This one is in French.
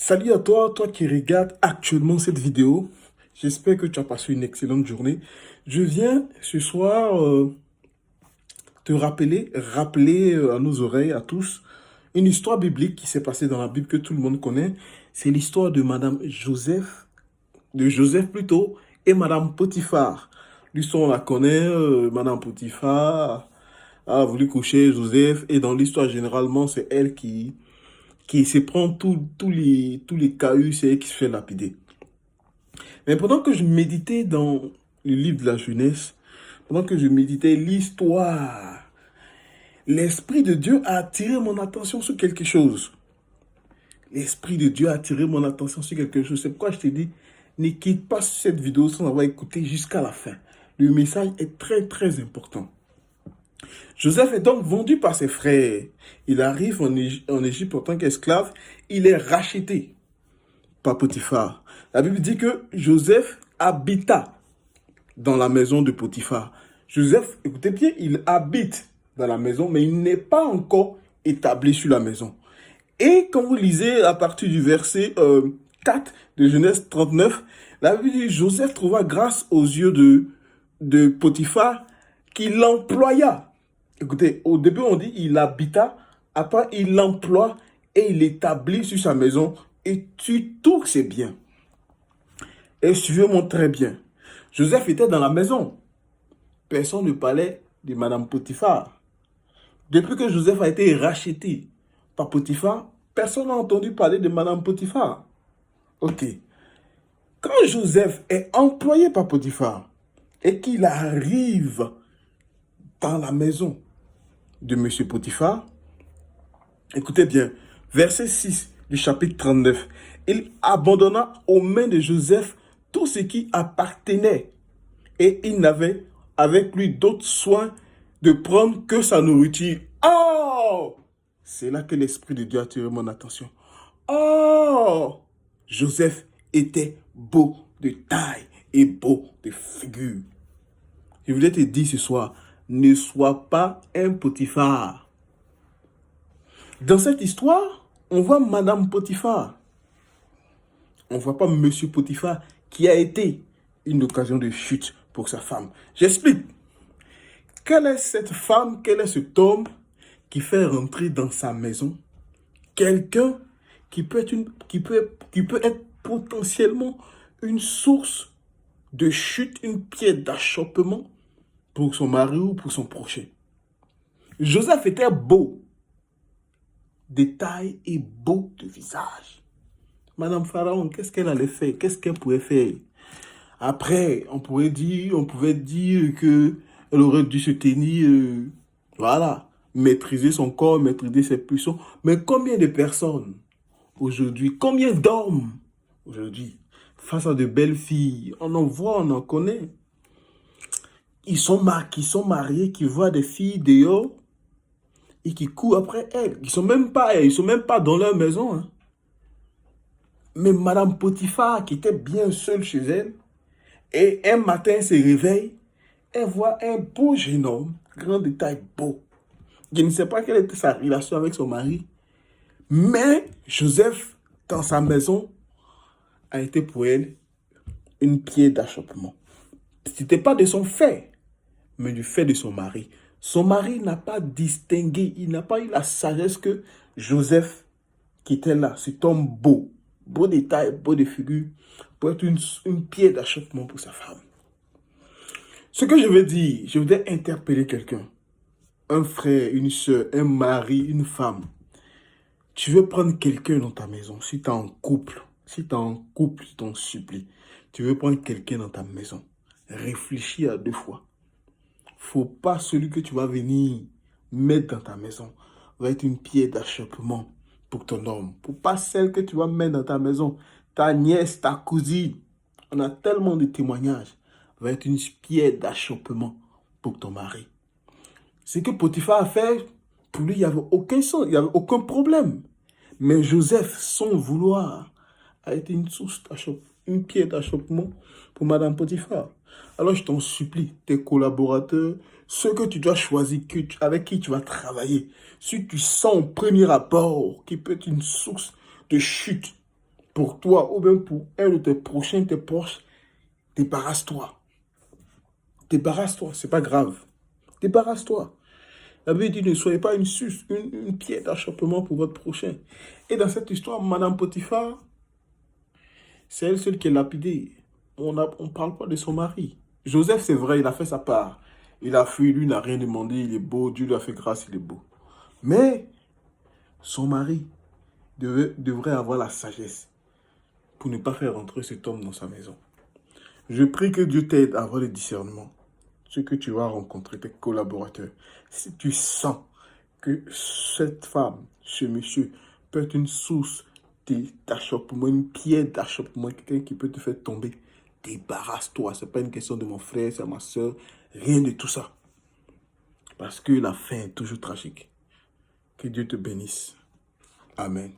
Salut à toi, toi qui regardes actuellement cette vidéo. J'espère que tu as passé une excellente journée. Je viens ce soir te rappeler à nos oreilles, à tous, une histoire biblique qui s'est passée dans la Bible que tout le monde connaît. C'est l'histoire de Joseph plutôt, et Madame Potiphar. L'histoire, on la connaît, Madame Potiphar a voulu coucher Joseph, et dans l'histoire, généralement, c'est elle qui se prend tous les cailloux, c'est elle qui se fait lapider. Mais pendant que je méditais dans le livre de la jeunesse, pendant que je méditais l'histoire, l'Esprit de Dieu a attiré mon attention sur quelque chose. L'Esprit de Dieu a attiré mon attention sur quelque chose. C'est pourquoi je t'ai dit, ne quitte pas cette vidéo sans avoir écouté jusqu'à la fin. Le message est très très important. Joseph est donc vendu par ses frères. Il arrive en Égypte en tant qu'esclave. Il est racheté par Potiphar. La Bible dit que Joseph habita dans la maison de Potiphar. Joseph, écoutez bien, il habite dans la maison, mais il n'est pas encore établi sur la maison. Et quand vous lisez à partir du verset 4 de Genèse 39, la Bible dit Joseph trouva grâce aux yeux de Potiphar qui l'employa. Écoutez, au début on dit il habita, après il l'emploie et il l'établit sur sa maison et tue tous ses biens. Et suivez-moi très bien. Joseph était dans la maison. Personne ne parlait de Madame Potiphar. Depuis que Joseph a été racheté par Potiphar, personne n'a entendu parler de Madame Potiphar. Ok. Quand Joseph est employé par Potiphar et qu'il arrive dans la maison de Monsieur Potiphar, écoutez bien, verset 6 du chapitre 39, il abandonna aux mains de Joseph tout ce qui appartenait et il n'avait avec lui d'autres soins de prendre que sa nourriture. Oh! C'est là que l'Esprit de Dieu a attiré mon attention. Oh! Joseph était beau de taille et beau de figure. Je voulais te dire ce soir, ne sois pas un Potiphar. Dans cette histoire, on voit Madame Potiphar. On ne voit pas Monsieur Potiphar qui a été une occasion de chute pour sa femme. J'explique. Quelle est cette femme, quel est cet homme qui fait rentrer dans sa maison quelqu'un qui peut être potentiellement une source de chute, une pierre d'achoppement pour son mari ou pour son prochain. Joseph était beau de taille et beau de visage. Madame Pharaon, qu'est-ce qu'elle allait faire? Qu'est-ce qu'elle pouvait faire? Après, on pouvait dire que elle aurait dû se tenir, voilà, maîtriser son corps, maîtriser ses pulsions. Mais combien de personnes aujourd'hui, combien d'hommes aujourd'hui, face à de belles filles, on en voit, on en connaît, qui sont mariés, qui voient des filles dehors et qui courent après elles. Ils sont même pas dans leur maison. Hein. Mais Madame Potiphar, qui était bien seule chez elle, et un matin, elle se réveille, elle voit un beau jeune homme, grand de taille, beau. Je ne sais pas quelle était sa relation avec son mari, mais Joseph, dans sa maison, a été pour elle une pierre d'achoppement. Ce n'était pas de son fait, mais du fait de son mari. Son mari n'a pas distingué, il n'a pas eu la sagesse que Joseph, qui était là, cet homme beau, beau de taille, beau de figure, pour être une pierre d'achoppement pour sa femme. Ce que je veux dire, je voudrais interpeller quelqu'un. Un frère, une soeur, un mari, une femme. Tu veux prendre quelqu'un dans ta maison, si tu es en couple, je t'en supplie. Tu veux prendre quelqu'un dans ta maison. Réfléchis à 2 fois. Faut pas celui que tu vas venir mettre dans ta maison va être une pierre d'achoppement pour ton homme. Pour pas celle que tu vas mettre dans ta maison. Ta nièce, ta cousine. On a tellement de témoignages. Va être une pierre d'achoppement pour ton mari. Ce que Potiphar a fait, pour lui, il n'y avait aucun sens, il n'y avait aucun problème. Mais Joseph, sans vouloir, a été une source d'achoppement, une pierre d'achoppement pour Madame Potiphar. Alors je t'en supplie, tes collaborateurs, ceux que tu dois choisir, avec qui tu vas travailler, si tu sens au premier abord qui peut être une source de chute pour toi ou bien pour un de tes prochains, tes proches, débarrasse-toi. Débarrasse-toi, c'est pas grave. Débarrasse-toi. La Bible dit, ne soyez pas une suce, une pierre d'achoppement pour votre prochain. Et dans cette histoire, Madame Potiphar, c'est elle seule qui est lapidée. On ne parle pas de son mari. Joseph, c'est vrai, il a fait sa part. Il a fui, lui n'a rien demandé, il est beau, Dieu lui a fait grâce, il est beau. Mais son mari devrait avoir la sagesse pour ne pas faire rentrer cet homme dans sa maison. Je prie que Dieu t'aide à avoir le discernement. Ce que tu vas rencontrer, tes collaborateurs. Si tu sens que cette femme, ce monsieur, peut être une source d'achoppement, une pierre d'achoppement, quelqu'un qui peut te faire tomber, débarrasse-toi. Ce n'est pas une question de mon frère, c'est ma soeur, rien de tout ça. Parce que la fin est toujours tragique. Que Dieu te bénisse. Amen.